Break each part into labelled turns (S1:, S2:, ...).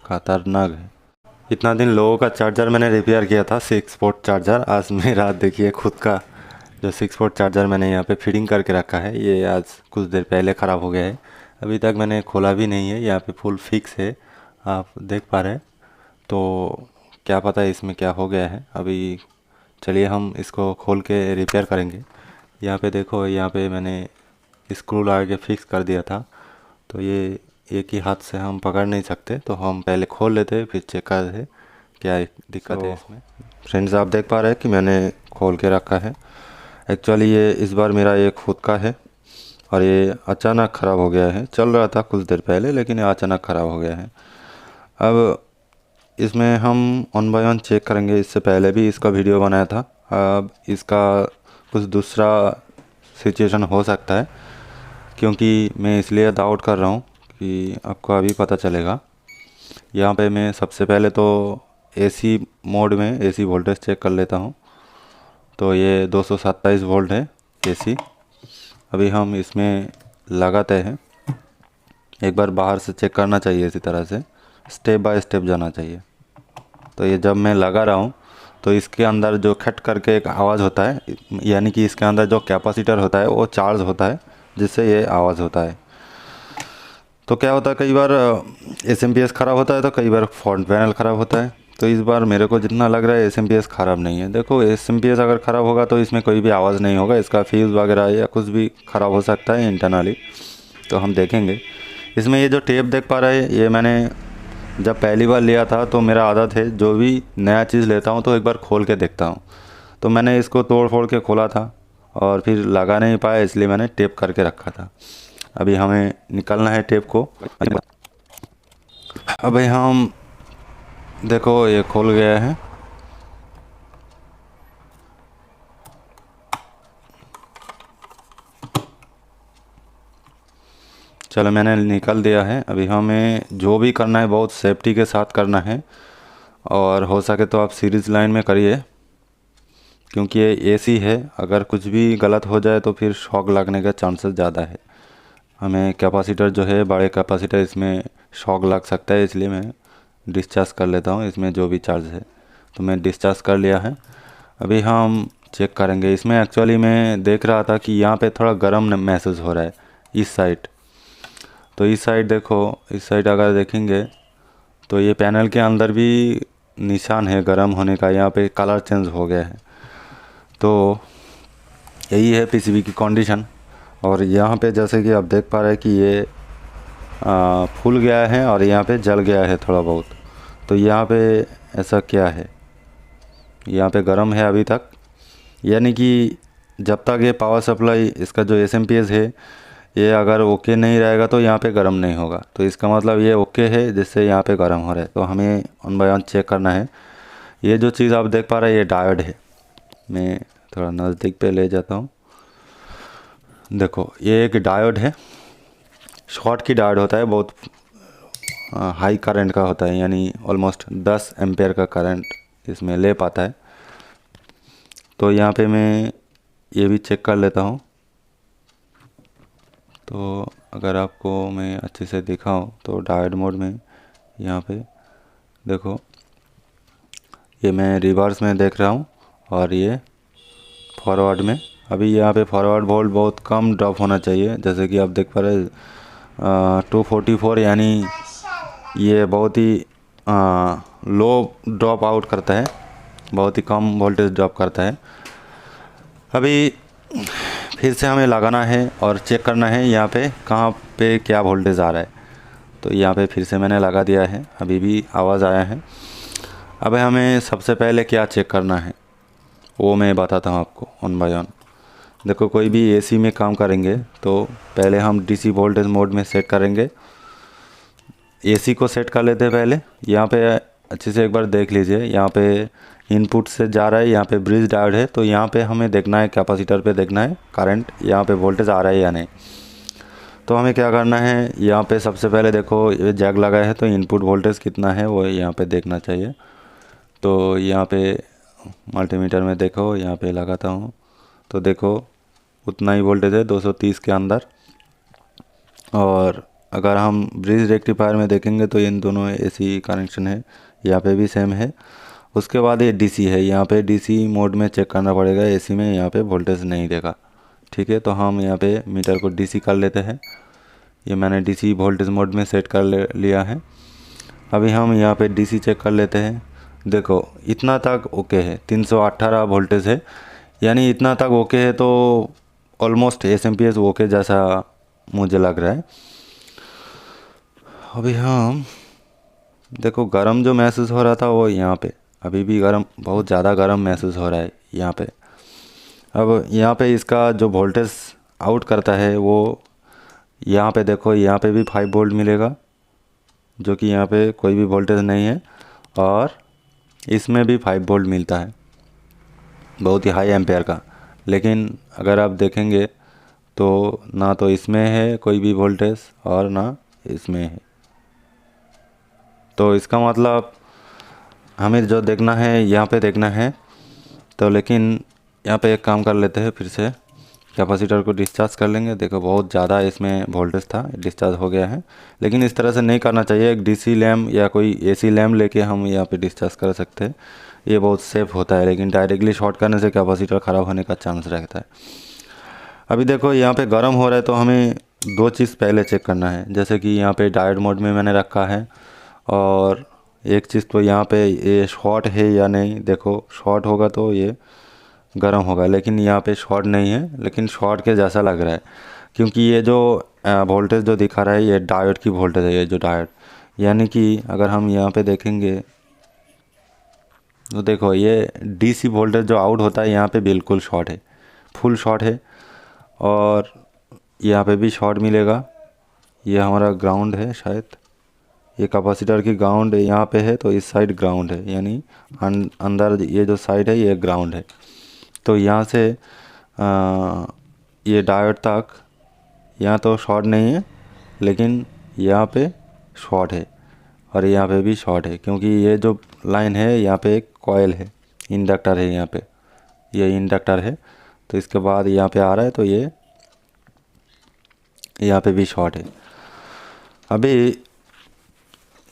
S1: खतरनाक है। इतना दिन लोगों का चार्जर मैंने रिपेयर किया था, 6 पोर्ट चार्जर। आज मेरा देखिए खुद का जो 6 पोर्ट चार्जर मैंने यहाँ पे फिटिंग करके रखा है, ये आज कुछ देर पहले ख़राब हो गया है। अभी तक मैंने खोला भी नहीं है, यहाँ पे फुल फिक्स है, आप देख पा रहे हैं। तो क्या पता है इसमें क्या हो गया है। अभी चलिए हम इसको खोल के रिपेयर करेंगे। यहाँ पे देखो, यहाँ पे मैंने स्क्रू लगा के फिक्स कर दिया था, तो ये एक ही हाथ से हम पकड़ नहीं सकते, तो हम पहले खोल लेते फिर चेक करते क्या दिक्कत है इसमें। फ्रेंड्स, आप देख पा रहे हैं कि मैंने खोल के रखा है। एक्चुअली ये इस बार मेरा ये खुद का है और ये अचानक ख़राब हो गया है। चल रहा था कुछ देर पहले, लेकिन ये अचानक ख़राब हो गया है। अब इसमें हम 1 बाय 1 चेक करेंगे। इससे पहले भी इसका वीडियो बनाया था। अब इसका कुछ दूसरा सिचुएशन हो सकता है, क्योंकि मैं इसलिए डाउट कर रहा हूँ कि आपको अभी पता चलेगा। यहाँ पे मैं सबसे पहले तो एसी मोड में एसी वोल्टेज चेक कर लेता हूँ। तो ये 227 वोल्ट है एसी। अभी हम इसमें लगाते हैं। एक बार बाहर से चेक करना चाहिए, इसी तरह से स्टेप बाय स्टेप जाना चाहिए। तो ये जब मैं लगा रहा हूँ तो इसके अंदर जो खट करके एक आवाज़ होता है, यानी कि इसके अंदर जो कैपेसिटर होता है वो चार्ज होता है, जिससे ये आवाज़ होता है। तो क्या होता है, कई बार एसएमपीएस ख़राब होता है, तो कई बार फ्रंट पैनल ख़राब होता है। तो इस बार मेरे को जितना लग रहा है एसएमपीएस ख़राब नहीं है। देखो, एसएमपीएस अगर ख़राब होगा तो इसमें कोई भी आवाज़ नहीं होगा, इसका फ्यूज़ वगैरह या कुछ भी ख़राब हो सकता है इंटरनली। तो हम देखेंगे। इसमें ये जो टेप देख पा रहे हैं, ये मैंने जब पहली बार लिया था तो मेरा आदत है जो भी नया चीज़ लेता हूँ तो एक बार खोल के देखता हूँ। तो मैंने इसको तोड़ फोड़ के खोला था और फिर लगा नहीं पाया, इसलिए मैंने टेप करके रखा था। अभी हमें निकालना है टेप को। अभी हम देखो, ये खोल गया है। चलो, मैंने निकाल दिया है। अभी हमें जो भी करना है बहुत सेफ्टी के साथ करना है, और हो सके तो आप सीरीज़ लाइन में करिए, क्योंकि ये एसी है। अगर कुछ भी गलत हो जाए तो फिर शॉक लगने का चांसेस ज़्यादा है। हमें कैपेसिटर जो है, बड़े कैपेसिटर, इसमें शॉक लग सकता है, इसलिए मैं डिस्चार्ज कर लेता हूँ इसमें जो भी चार्ज है। तो मैं डिस्चार्ज कर लिया है। अभी हम चेक करेंगे। इसमें एक्चुअली मैं देख रहा था कि यहाँ पे थोड़ा गर्म महसूस हो रहा है इस साइड। तो इस साइड देखो, इस साइड अगर देखेंगे तो ये पैनल के अंदर भी निशान है गर्म होने का, यहाँ पे कलर चेंज हो गया है। तो यही है पीसीबी की कंडीशन। और यहाँ पे जैसे कि आप देख पा रहे हैं कि ये फूल गया है और यहाँ पे जल गया है थोड़ा बहुत। तो यहाँ पे ऐसा क्या है, यहाँ पे गर्म है अभी तक, यानी कि जब तक ये पावर सप्लाई, इसका जो एसएमपीएस है, ये अगर ओके नहीं रहेगा तो यहाँ पे गर्म नहीं होगा। तो इसका मतलब ये ओके है, जिससे यहाँ पे गर्म हो रहा है। तो हमें 1 बाय 1 चेक करना है। ये जो चीज़ आप देख पा रहे हैं, ये डायोड है। मैं थोड़ा नज़दीक पे ले जाता हूँ। देखो, ये एक डायोड है। शॉर्ट की डायोड होता है, बहुत हाई करंट का होता है, यानी ऑलमोस्ट 10 एम्पेयर का करंट इसमें ले पाता है। तो यहाँ पे मैं ये भी चेक कर लेता हूँ। तो अगर आपको मैं अच्छे से दिखाऊं तो डायोड मोड में यहाँ पे देखो, ये मैं रिवर्स में देख रहा हूँ और ये फॉरवर्ड में। अभी यहाँ पे फॉरवर्ड वोल्ट बहुत कम ड्रॉप होना चाहिए, जैसे कि आप देख पा रहे 244, यानी ये बहुत ही लो ड्रॉप आउट करता है, बहुत ही कम वोल्टेज ड्रॉप करता है। अभी फिर से हमें लगाना है और चेक करना है यहाँ पे कहाँ पे क्या वोल्टेज आ रहा है। तो यहाँ पे फिर से मैंने लगा दिया है, अभी भी आवाज़ आया है। अब हमें सबसे पहले क्या चेक करना है वो मैं बताता हूँ आपको 1 बाय 1। देखो, कोई भी एसी में काम करेंगे तो पहले हम डीसी वोल्टेज मोड में सेट करेंगे। एसी को सेट कर लेते हैं पहले। यहाँ पे अच्छे से एक बार देख लीजिए, यहाँ पे इनपुट से जा रहा है, यहाँ पे ब्रिज डायोड है। तो यहाँ पे हमें देखना है, कैपेसिटर पे देखना है करंट, यहाँ पे वोल्टेज आ रहा है या नहीं। तो हमें क्या करना है, यहाँ पे सबसे पहले देखो, ये जैक लगा है तो इनपुट वोल्टेज कितना है वो यहाँ पे देखना चाहिए। तो यहाँ पे मल्टीमीटर में देखो, यहाँ पे लगाता हूँ तो देखो उतना ही वोल्टेज है, 230 के अंदर। और अगर हम ब्रिज रेक्टिफायर में देखेंगे तो इन दोनों एसी कनेक्शन है, यहाँ पे भी सेम है। उसके बाद ये डीसी है, यहाँ पे डीसी मोड में चेक करना पड़ेगा, एसी में यहाँ पे वोल्टेज नहीं देगा। ठीक है, तो हम यहाँ पे मीटर को डीसी कर लेते हैं। ये मैंने डीसी वोल्टेज मोड में सेट कर लिया है। अभी हम यहाँ पे डीसी चेक कर लेते हैं। देखो इतना तक ओके है, 318 वोल्टेज है, यानी इतना तक ओके है, तो ऑलमोस्ट एसएमपीएस ओके जैसा मुझे लग रहा है। अभी हम देखो गर्म जो महसूस हो रहा था वो यहाँ पे अभी भी गर्म, बहुत ज़्यादा गर्म महसूस हो रहा है यहाँ पे। अब यहाँ पे इसका जो वोल्टेज आउट करता है वो यहाँ पे देखो, यहाँ पे भी 5 वोल्ट मिलेगा, जो कि यहाँ पे कोई भी वोल्टेज नहीं है, और इसमें भी 5 वोल्ट मिलता है, बहुत ही हाई एम्पेयर का। लेकिन अगर आप देखेंगे तो ना तो इसमें है कोई भी वोल्टेज और ना इसमें है। तो इसका मतलब हमें जो देखना है यहाँ पे देखना है। तो लेकिन यहाँ पे एक काम कर लेते हैं, फिर से कैपेसिटर को डिस्चार्ज कर लेंगे। देखो बहुत ज़्यादा इसमें वोल्टेज था, डिस्चार्ज हो गया है। लेकिन इस तरह से नहीं करना चाहिए, एक डीसी लैम्प या कोई एसी लैम्प लेके हम यहाँ पे डिस्चार्ज कर सकते हैं, ये बहुत सेफ़ होता है। लेकिन डायरेक्टली शॉर्ट करने से कैपेसिटर ख़राब होने का चांस रहता है। अभी देखो यहाँ पे गर्म हो रहा है, तो हमें 2 चीज़ पहले चेक करना है, जैसे कि यहाँ पे डायोड मोड में मैंने रखा है, और एक चीज़ तो यहाँ पे ये शॉर्ट है या नहीं। देखो शॉर्ट होगा तो ये गर्म होगा, लेकिन यहाँ पे शॉर्ट नहीं है, लेकिन शॉर्ट के जैसा लग रहा है, क्योंकि ये जो वोल्टेज जो दिखा रहा है ये डायोड की वोल्टेज है, ये जो डायोड, यानी कि अगर हम यहाँ पे देखेंगे तो देखो ये डीसी वोल्टेज जो आउट होता है यहाँ पे बिल्कुल शॉर्ट है, फुल शॉर्ट है, और यहाँ पे भी शॉर्ट मिलेगा। ये हमारा ग्राउंड है शायद, ये कैपेसिटर की ग्राउंड यहाँ पे है, तो इस साइड ग्राउंड है, यानी अंदर ये जो साइड है ये ग्राउंड है। तो यहाँ से ये डायोड तक यहाँ तो शॉर्ट नहीं है, लेकिन यहाँ पे शॉर्ट है, और यहाँ पे भी शॉर्ट है, क्योंकि ये जो लाइन है यहाँ पे एक कॉइल है, इंडक्टर है, यहाँ पे ये इंडक्टर है। तो इसके बाद यहाँ पे आ रहा है, तो ये यहाँ पे भी शॉर्ट है। अभी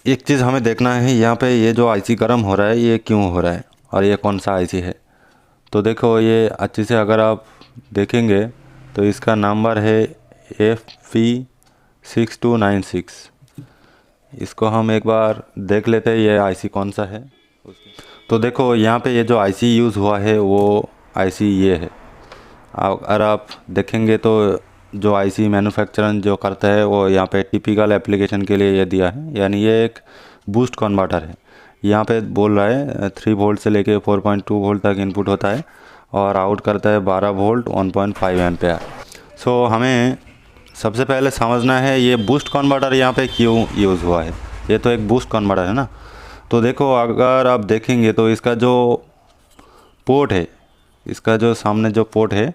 S1: एक चीज़ हमें देखना है, यहाँ पे ये जो आईसी गर्म हो रहा है ये क्यों हो रहा है, और ये कौन सा आईसी है। तो देखो ये अच्छे से अगर आप देखेंगे तो इसका नंबर है FP6296। इसको हम एक बार देख लेते हैं ये आईसी कौन सा है। तो देखो यहाँ पे ये जो आईसी यूज़ हुआ है वो आईसी ये है। अगर आप देखेंगे तो जो आईसी मैन्युफैक्चरर जो करता है वो यहाँ पे टिपिकल एप्लीकेशन के लिए ये दिया है, यानी ये एक बूस्ट कन्वर्टर है। यहाँ पे बोल रहा है 3 वोल्ट से लेके 4.2 वोल्ट तक इनपुट होता है, और आउट करता है 12 वोल्ट 1.5 एम्पेयर। सो हमें सबसे पहले समझना है ये बूस्ट कन्वर्टर यहाँ पे क्यों यूज़ हुआ है। ये तो एक बूस्ट कन्वर्टर है ना। तो देखो अगर आप देखेंगे तो इसका जो पोर्ट है, इसका जो सामने जो पोर्ट है,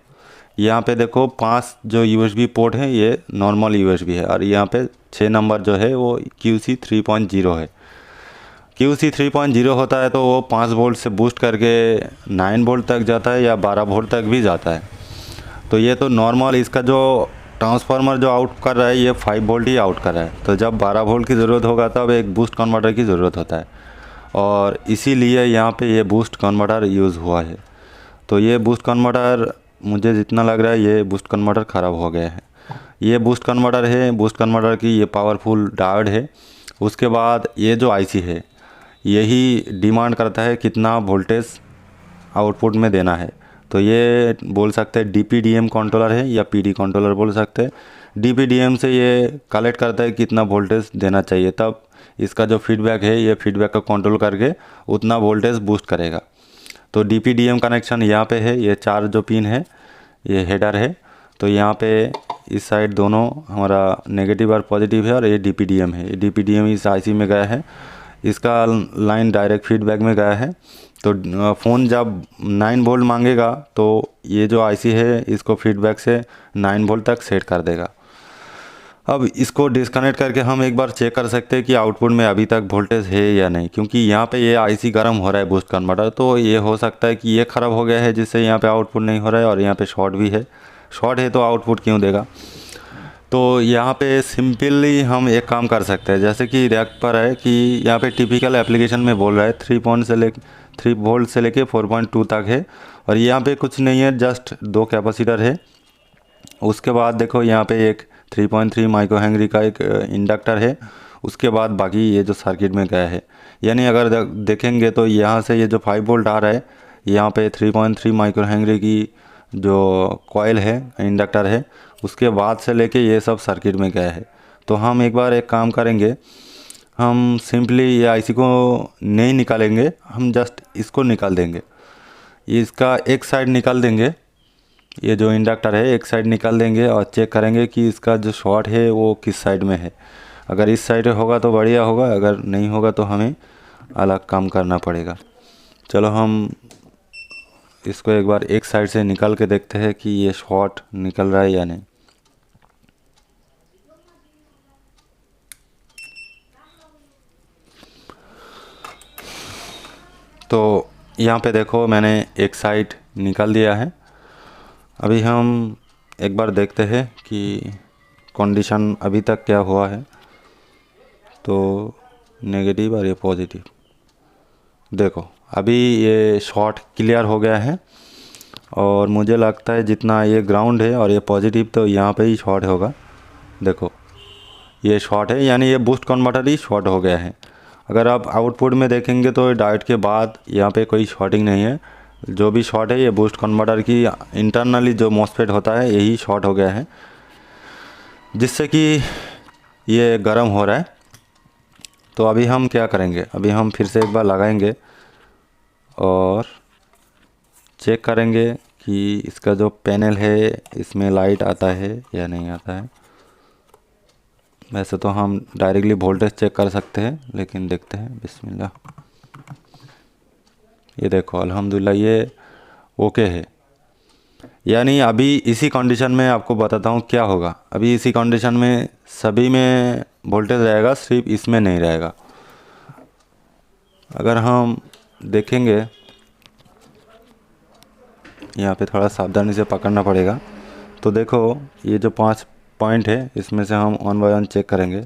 S1: यहाँ पे देखो 5 जो USB पोर्ट है ये नॉर्मल USB है, और यहाँ पे 6 नंबर जो है वो QC 3.0 है। QC 3.0 होता है तो वो 5 वोल्ट से बूस्ट करके 9 वोल्ट तक जाता है, या 12 वोल्ट तक भी जाता है। तो ये तो नॉर्मल, इसका जो ट्रांसफार्मर जो आउट कर रहा है ये 5 वोल्ट ही आउट कर रहा है। तो जब 12 वोल्ट की ज़रूरत होगा तब एक बूस्ट कन्वर्टर की ज़रूरत होता है, और इसीलिए यहाँ पे ये बूस्ट कन्वर्टर यूज़ हुआ है। तो ये बूस्ट कन्वर्टर मुझे जितना लग रहा है ये बूस्ट कन्वर्टर ख़राब हो गया है। ये बूस्ट कन्वर्टर है, बूस्ट कन्वर्टर की ये पावरफुल डायोड है। उसके बाद ये जो आईसी है यही डिमांड करता है कितना वोल्टेज आउटपुट में देना है। तो ये बोल सकते हैं DPDM कंट्रोलर है, या PD कंट्रोलर बोल सकते हैं। DPDM से ये कलेक्ट करता है कितना वोल्टेज देना चाहिए, तब इसका जो फीडबैक है ये फीडबैक को कंट्रोल करके उतना वोल्टेज बूस्ट करेगा। तो DPDM कनेक्शन यहाँ पे है, ये 4 जो पिन है ये हेडर है। तो यहाँ पे इस साइड दोनों हमारा नेगेटिव और पॉजिटिव है, और ये DPDM है। DPDM इस आईसी में गया है, इसका लाइन डायरेक्ट फीडबैक में गया है। तो फ़ोन जब 9 वोल्ट मांगेगा तो ये जो आईसी है इसको फीडबैक से 9 वोल्ट तक सेट कर देगा। अब इसको डिस्कनेक्ट करके हम एक बार चेक कर सकते हैं कि आउटपुट में अभी तक वोल्टेज है या नहीं, क्योंकि यहाँ पे ये आईसी गर्म हो रहा है बूस्ट कन्वर्टर। तो ये हो सकता है कि ये ख़राब हो गया है जिससे यहाँ पे आउटपुट नहीं हो रहा है, और यहाँ पे शॉर्ट भी है। शॉर्ट है तो आउटपुट क्यों देगा। तो यहाँ पे सिंपली हम एक काम कर सकते हैं, जैसे कि रैक पर है कि यहाँ पे टिपिकल एप्लीकेशन में बोल रहा है 3 वोल्ट से लेके 4.2 तक है, और यहाँ पे कुछ नहीं है, जस्ट 2 कैपेसिटर है। उसके बाद देखो यहाँ पे एक 3.3 माइक्रो हेनरी का एक इंडक्टर है। उसके बाद बाकी ये जो सर्किट में गया है, यानी अगर देखेंगे तो यहाँ से ये जो 5 वोल्ट आ रहा है, यहाँ पे 3.3 माइक्रो हेनरी की जो कॉइल है, इंडक्टर है, उसके बाद से लेके ये सब सर्किट में गया है। तो हम एक बार एक काम करेंगे, हम सिंपली ये आईसी को नहीं निकालेंगे, हम जस्ट इसको निकाल देंगे। इसका एक साइड निकाल देंगे, ये जो इंडक्टर है एक साइड निकाल देंगे और चेक करेंगे कि इसका जो शॉर्ट है वो किस साइड में है। अगर इस साइड होगा तो बढ़िया होगा, अगर नहीं होगा तो हमें अलग काम करना पड़ेगा। चलो हम इसको एक बार एक साइड से निकाल के देखते हैं कि ये शॉर्ट निकल रहा है या नहीं। तो यहाँ पे देखो मैंने एक साइड निकाल दिया है। अभी हम एक बार देखते हैं कि कंडीशन अभी तक क्या हुआ है। तो नेगेटिव और ये पॉजिटिव, देखो अभी ये शॉर्ट क्लियर हो गया है, और मुझे लगता है जितना ये ग्राउंड है और ये पॉजिटिव, तो यहाँ पे ही शॉर्ट होगा। देखो ये शॉर्ट है, यानी ये बूस्ट कन्वर्टर ही शॉर्ट हो गया है। अगर आप आउटपुट में देखेंगे तो डायोड के बाद यहाँ पे कोई शॉर्टिंग नहीं है। जो भी शॉर्ट है ये बूस्ट कन्वर्टर की इंटरनली जो मॉसफेट होता है यही शॉर्ट हो गया है, जिससे कि ये गर्म हो रहा है। तो अभी हम क्या करेंगे, अभी हम फिर से एक बार लगाएंगे और चेक करेंगे कि इसका जो पैनल है इसमें लाइट आता है या नहीं आता है। वैसे तो हम डायरेक्टली वोल्टेज चेक कर सकते हैं, लेकिन देखते हैं। बिस्मिल्लाह, ये देखो अल्हम्दुलिल्लाह ये ओके है। यानी अभी इसी कंडीशन में आपको बताता हूँ क्या होगा। अभी इसी कंडीशन में सभी में वोल्टेज रहेगा, सिर्फ इसमें नहीं रहेगा। अगर हम देखेंगे, यहाँ पे थोड़ा सावधानी से पकड़ना पड़ेगा। तो देखो ये जो 5 पॉइंट है इसमें से हम 1 बाय 1 चेक करेंगे।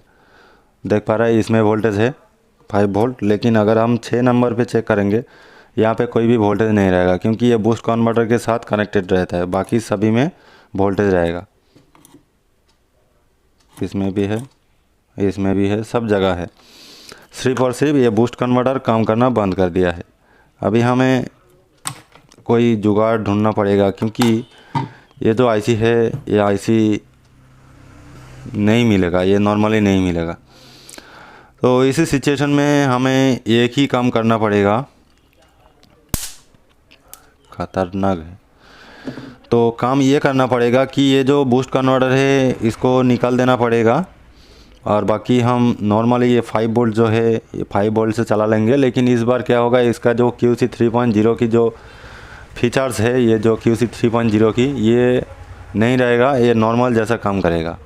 S1: देख पा रहा है इसमें वोल्टेज है 5 वोल्ट, लेकिन अगर हम 6 नंबर पे चेक करेंगे यहाँ पे कोई भी वोल्टेज नहीं रहेगा, क्योंकि ये बूस्ट कन्वर्टर के साथ कनेक्टेड रहता है। बाकी सभी में वोल्टेज रहेगा, इसमें भी है, इसमें भी है, सब जगह है। सिर्फ और सिर्फ ये बूस्ट कन्वर्टर काम करना बंद कर दिया है। अभी हमें कोई जुगाड़ ढूंढना पड़ेगा, क्योंकि ये जो आईसी है ये आईसी नहीं मिलेगा, ये नॉर्मली नहीं मिलेगा। तो इसी सिचुएशन में हमें एक ही काम करना पड़ेगा, खतरनाक है। तो काम ये करना पड़ेगा कि ये जो बूस्ट कन्वर्टर है इसको निकाल देना पड़ेगा, और बाकी हम नॉर्मली ये 5 वोल्ट जो है ये 5 वोल्ट से चला लेंगे। लेकिन इस बार क्या होगा, इसका जो QC 3.0 की जो फीचर्स है, ये जो QC 3.0 की ये नहीं रहेगा, ये नॉर्मल जैसा काम करेगा।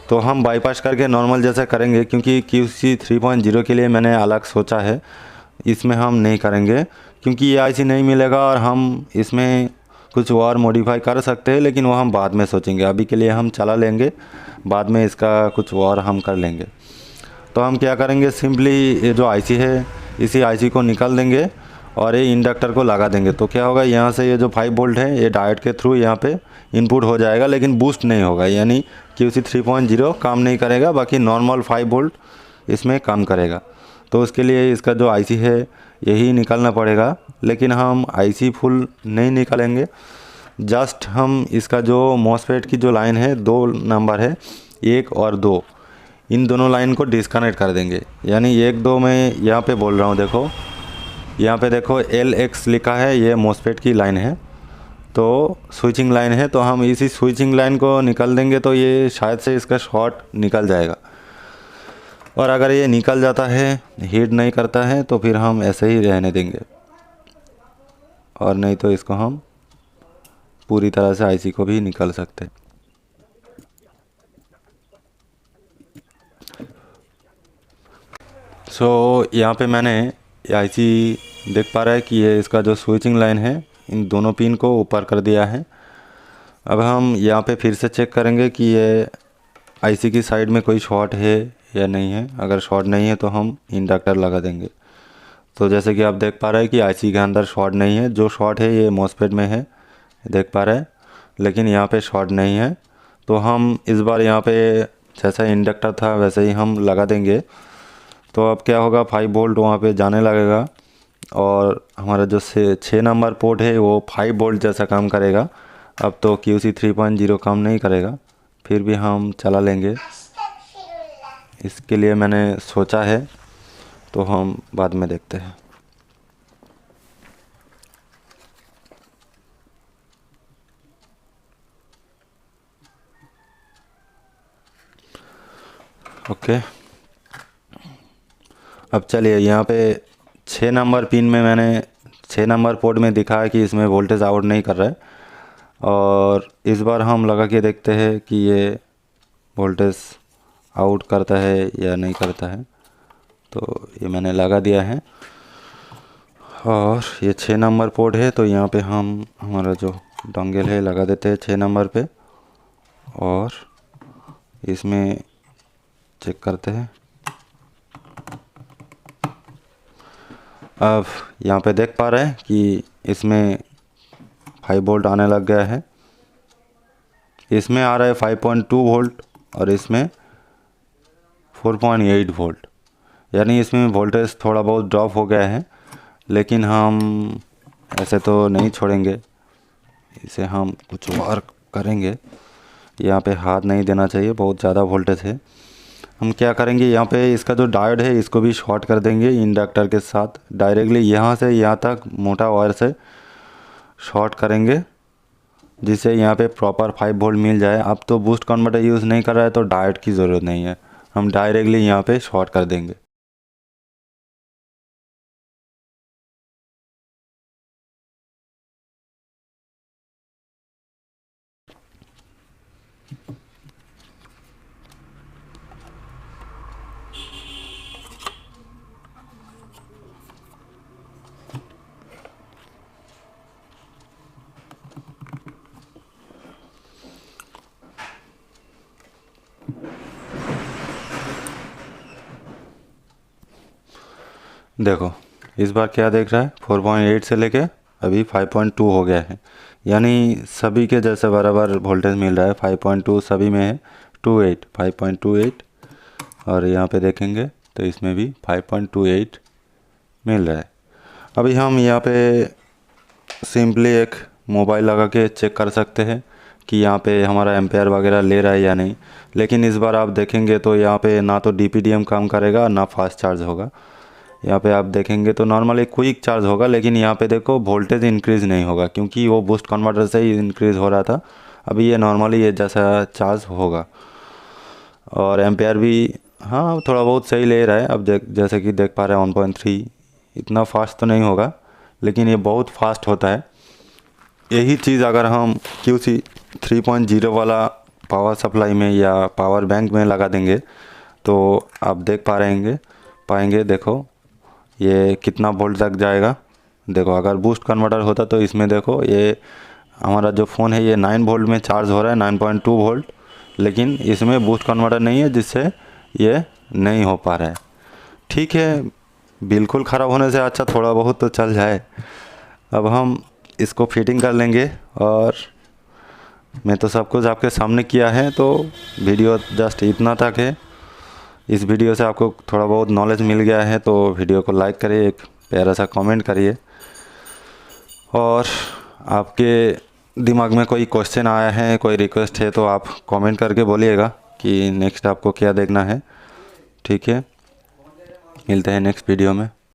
S1: तो हम बाईपास करके नॉर्मल जैसा करेंगे, क्योंकि QC 3.0 के लिए मैंने अलग सोचा है, इसमें हम नहीं करेंगे, क्योंकि ये आईसी नहीं मिलेगा। और हम इसमें कुछ और मॉडिफाई कर सकते हैं, लेकिन वो हम बाद में सोचेंगे। अभी के लिए हम चला लेंगे, बाद में इसका कुछ और हम कर लेंगे। तो हम क्या करेंगे, सिंपली ये जो आईसी है इसी आईसी को निकाल देंगे और ये इंडक्टर को लगा देंगे। तो क्या होगा, यहाँ से ये जो 5 वोल्ट है ये डायोड के थ्रू यहाँ पे इनपुट हो जाएगा, लेकिन बूस्ट नहीं होगा, यानी QC 3.0 काम नहीं करेगा। बाकी नॉर्मल 5 वोल्ट इसमें काम करेगा। तो उसके लिए इसका जो आईसी है यही निकालना पड़ेगा, लेकिन हम आईसी फुल नहीं निकालेंगे। जस्ट हम इसका जो मॉसफेट की जो लाइन है 2 नंबर है, 1 और 2, इन दोनों लाइन को डिस्कनेक्ट कर देंगे। यानी 1 2 में यहाँ पे बोल रहा हूँ, देखो यहाँ पे देखो LX लिखा है, ये मॉसफेट की लाइन है, तो स्विचिंग लाइन है। तो हम इसी स्विचिंग लाइन को निकाल देंगे, तो ये शायद से इसका शॉर्ट निकल जाएगा। और अगर ये निकल जाता है, हीट नहीं करता है, तो फिर हम ऐसे ही रहने देंगे, और नहीं तो इसको हम पूरी तरह से आईसी को भी निकाल सकते हैं। सो यहाँ पे मैंने आईसी देख पा रहा है कि ये इसका जो स्विचिंग लाइन है इन दोनों पिन को ऊपर कर दिया है। अब हम यहाँ पे फिर से चेक करेंगे कि ये आईसी की साइड में कोई शॉर्ट है या नहीं है। अगर शॉर्ट नहीं है तो हम इंडक्टर लगा देंगे। तो जैसे कि आप देख पा रहे हैं कि आईसी के अंदर शॉर्ट नहीं है। जो शॉर्ट है ये मॉसफेट में है, देख पा रहे हैं, लेकिन यहाँ पे शॉर्ट नहीं है। तो हम इस बार यहाँ पे जैसा इंडक्टर था वैसे ही हम लगा देंगे। तो अब क्या होगा, 5 वोल्ट वहाँ पे जाने लगेगा और हमारा जो 6 नंबर पोर्ट है वो 5 वोल्ट जैसा काम करेगा। अब तो QC 3.0 काम नहीं करेगा, फिर भी हम चला लेंगे। इसके लिए मैंने सोचा है, तो हम बाद में देखते हैं। ओके, अब चलिए यहाँ पे 6 नंबर पिन में मैंने 6 नंबर पोर्ट में दिखा है कि इसमें वोल्टेज आउट नहीं कर रहा है। और इस बार हम लगा के देखते हैं कि ये वोल्टेज आउट करता है या नहीं करता है। तो ये मैंने लगा दिया है और ये 6 नंबर पोर्ट है। तो यहाँ पे हम हमारा जो डोंगल है लगा देते हैं 6 नंबर पे और इसमें चेक करते हैं। अब यहाँ पे देख पा रहे हैं कि इसमें 5 वोल्ट आने लग गया है। इसमें आ रहा है 5.2 वोल्ट और इसमें 4.8 वोल्ट, यानी इसमें वोल्टेज थोड़ा बहुत ड्रॉप हो गया है। लेकिन हम ऐसे तो नहीं छोड़ेंगे, इसे हम कुछ और करेंगे। यहाँ पे हाथ नहीं देना चाहिए, बहुत ज़्यादा वोल्टेज है। हम क्या करेंगे, यहाँ पे इसका जो डायोड है इसको भी शॉर्ट कर देंगे इंडक्टर के साथ। डायरेक्टली यहाँ से यहाँ तक मोटा वायर से शॉर्ट करेंगे, जिससे यहाँ पे प्रॉपर 5 वोल्ट मिल जाए। अब तो बूस्ट कन्वर्टर यूज़ नहीं कर रहा है तो डायोड की ज़रूरत नहीं है, हम डायरेक्टली यहाँ पे शॉर्ट कर देंगे। देखो इस बार क्या देख रहा है, 4.8 से लेके अभी 5.2 हो गया है, यानी सभी के जैसे बराबर वोल्टेज मिल रहा है। 5.2 सभी में है, 28 5.28 और यहाँ पे देखेंगे तो इसमें भी 5.28 मिल रहा है। अभी हम यहाँ पे सिंपली एक मोबाइल लगा के चेक कर सकते हैं कि यहाँ पे हमारा एम्पेयर वगैरह ले रहा है या नहीं। लेकिन इस बार आप देखेंगे तो यहाँ पे ना तो DPDM काम करेगा ना फास्ट चार्ज होगा। यहाँ पे आप देखेंगे तो नॉर्मली क्विक चार्ज होगा, लेकिन यहाँ पे देखो वोल्टेज इंक्रीज़ नहीं होगा क्योंकि वो बूस्ट कन्वर्टर से ही इंक्रीज़ हो रहा था। अभी ये नॉर्मली ये जैसा चार्ज होगा और एम्पेयर भी हाँ थोड़ा बहुत सही ले रहा है। अब जैसे कि देख पा रहे हैं 1.3, इतना फास्ट तो नहीं होगा लेकिन ये बहुत फास्ट होता है। यही चीज़ अगर हम QC 3.0 वाला पावर सप्लाई में या पावर बैंक में लगा देंगे तो आप देख पाएंगे देखो ये कितना वोल्ट तक जाएगा। देखो अगर बूस्ट कन्वर्टर होता तो इसमें देखो ये हमारा जो फ़ोन है ये 9 वोल्ट में चार्ज हो रहा है, 9.2 वोल्ट, लेकिन इसमें बूस्ट कन्वर्टर नहीं है जिससे ये नहीं हो पा रहा है। ठीक है, बिल्कुल ख़राब होने से अच्छा थोड़ा बहुत तो चल जाए। अब हम इसको फिटिंग कर लेंगे और मैं तो सब कुछ आपके सामने किया है, तो वीडियो जस्ट इतना तक है। इस वीडियो से आपको थोड़ा बहुत नॉलेज मिल गया है तो वीडियो को लाइक करिए, एक प्यारा सा कमेंट करिए और आपके दिमाग में कोई क्वेश्चन आया है, कोई रिक्वेस्ट है तो आप कमेंट करके बोलिएगा कि नेक्स्ट आपको क्या देखना है। ठीक है, मिलते हैं नेक्स्ट वीडियो में।